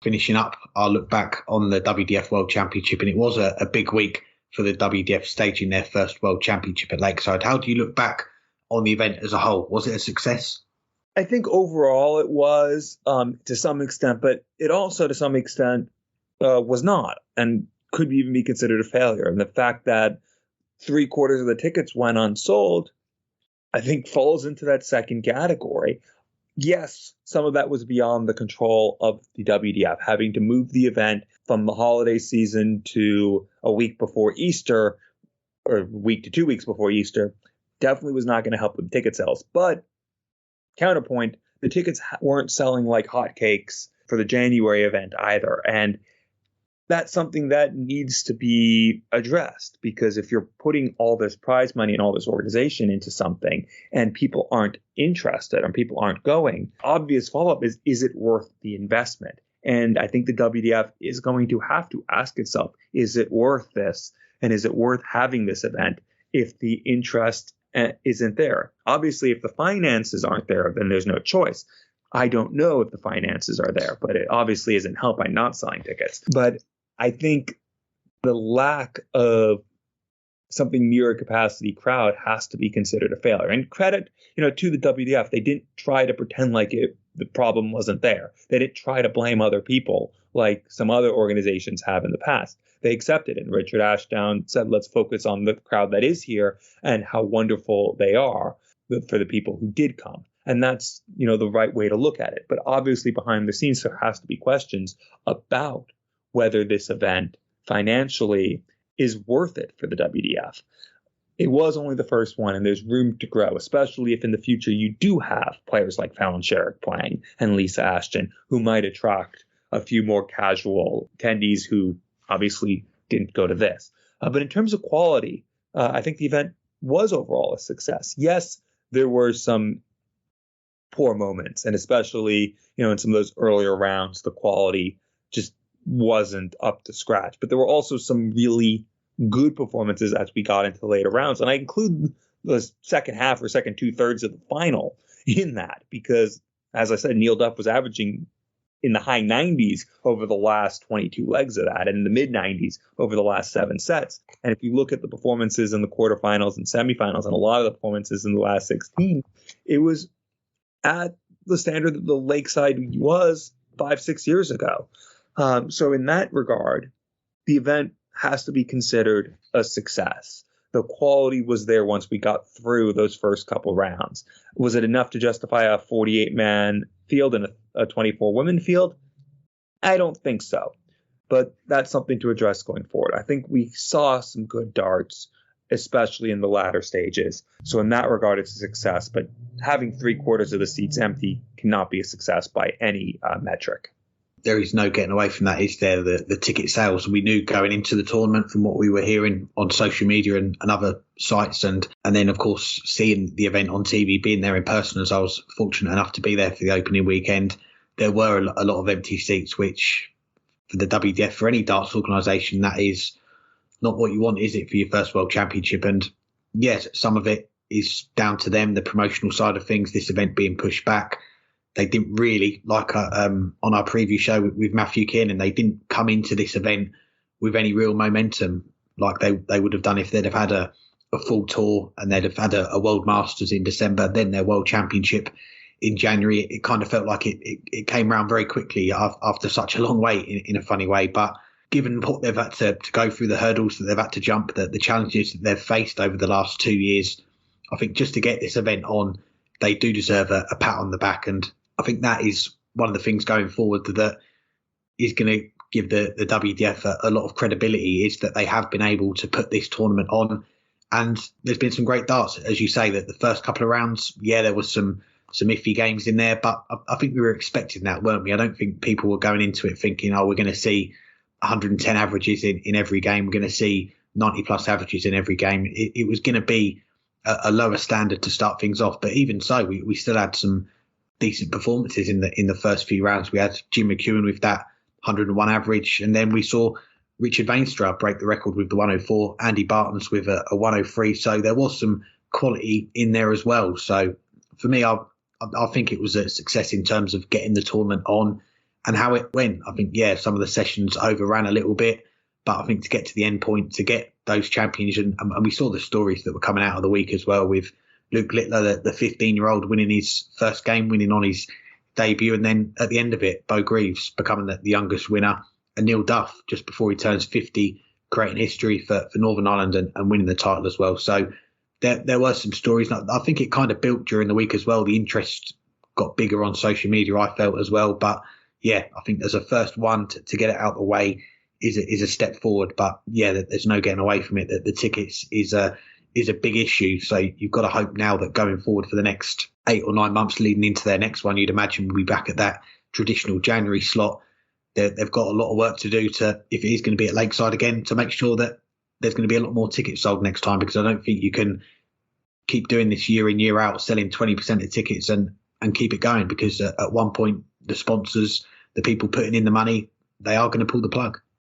finishing up our look back on the WDF World Championship, and it was a big week for the WDF staging their first World Championship at Lakeside. How do you look back on the event as a whole? Was it a success? I think overall it was to some extent, but it also to some extent was not, and could even be considered a failure. And the fact that 3/4 of the tickets went unsold, I think falls into that second category. Yes, some of that was beyond the control of the WDF. Having to move the event from the holiday season to a week before Easter, or a week to 2 weeks before Easter, definitely was not going to help with ticket sales. But counterpoint, the tickets weren't selling like hotcakes for the January event either. And that's something that needs to be addressed, because if you're putting all this prize money and all this organization into something and people aren't interested and people aren't going, obvious follow-up is it worth the investment? And I think the WDF is going to have to ask itself, is it worth this? And is it worth having this event if the interest isn't there? Obviously, if the finances aren't there, then there's no choice. I don't know if the finances are there, but it obviously isn't helped by not selling tickets. But I think the lack of something near a capacity crowd has to be considered a failure. And credit, to the WDF, they didn't try to pretend like the problem wasn't there. They didn't try to blame other people like some other organizations have in the past. They accepted it. And Richard Ashdown said, let's focus on the crowd that is here and how wonderful they are for the people who did come. And that's, the right way to look at it. But obviously behind the scenes, there has to be questions about whether this event financially is worth it for the WDF. It was only the first one, and there's room to grow, especially if in the future you do have players like Fallon Sherrick playing and Lisa Ashton, who might attract a few more casual attendees who obviously didn't go to this. But in terms of quality, I think the event was overall a success. Yes, there were some poor moments, and especially, in some of those earlier rounds, the quality just wasn't up to scratch. But there were also some really good performances as we got into the later rounds. And I include the second half or second 2/3 of the final in that, because, as I said, Neil Duff was averaging in the high 90s over the last 22 legs of that, and in the mid 90s over the last 7 sets. And if you look at the performances in the quarterfinals and semifinals, and a lot of the performances in the last 16, it was at the standard that the Lakeside was 5-6 years ago. So in that regard, the event has to be considered a success. The quality was there once we got through those first couple rounds. Was it enough to justify a 48-man field and a 24-woman field? I don't think so. But that's something to address going forward. I think we saw some good darts, especially in the latter stages. So in that regard, it's a success. But having 3/4 of the seats empty cannot be a success by any metric. There is no getting away from that, is there? The ticket sales, we knew going into the tournament from what we were hearing on social media and other sites, and then of course seeing the event on TV, being there in person, as I was fortunate enough to be there for the opening weekend, there were a lot of empty seats, which for the WDF, for any darts organisation, that is not what you want, is it, for your first World Championship? And yes, some of it is down to them, the promotional side of things, this event being pushed back. They didn't really, like on our preview show with Matthew Kiernan, they didn't come into this event with any real momentum like they would have done if they'd have had a full tour and they'd have had a World Masters in December, then their World Championship in January. It kind of felt like it came around very quickly after such a long wait in a funny way. But given what they've had to go through, the hurdles that they've had to jump, the challenges that they've faced over the last 2 years, I think just to get this event on, they do deserve a pat on the back. And I think that is one of the things going forward that is going to give the WDF a lot of credibility, is that they have been able to put this tournament on. And there's been some great darts, as you say, that the first couple of rounds, there was some iffy games in there, but I think we were expecting that, weren't we? I don't think people were going into it thinking, we're going to see 110 averages in every game. We're going to see 90 plus averages in every game. It was going to be a lower standard to start things off. But even so, we still had some decent performances in the first few rounds. We had Jim McEwen with that 101 average, and then we saw Richard Veenstra break the record with the 104, Andy Barton's with a 103. So there was some quality in there as well. So for me, I think it was a success in terms of getting the tournament on and how it went. I think, yeah, some of the sessions overran a little bit, but I think to get to the end point, to get those champions, and we saw the stories that were coming out of the week as well, with Luke Littler, the 15-year-old, winning his first game, winning on his debut, and then at the end of it, Bo Greaves becoming the youngest winner, and Neil Duff just before he turns 50, creating history for Northern Ireland and winning the title as well. So there were some stories. I think it kind of built during the week as well. The interest got bigger on social media, I felt, as well. But yeah, I think as a first one to get it out of the way is a step forward. But yeah, there's no getting away from it. That the tickets is a big issue. So you've got to hope now that going forward for the next 8 or 9 months leading into their next one, you'd imagine we'll be back at that traditional January slot. They've got a lot of work to do to, if it is going to be at Lakeside again, to make sure that there's going to be a lot more tickets sold next time, because I don't think you can keep doing this year in, year out, selling 20% of tickets and keep it going, because at one point the sponsors, the people putting in the money, they are going to pull the plug.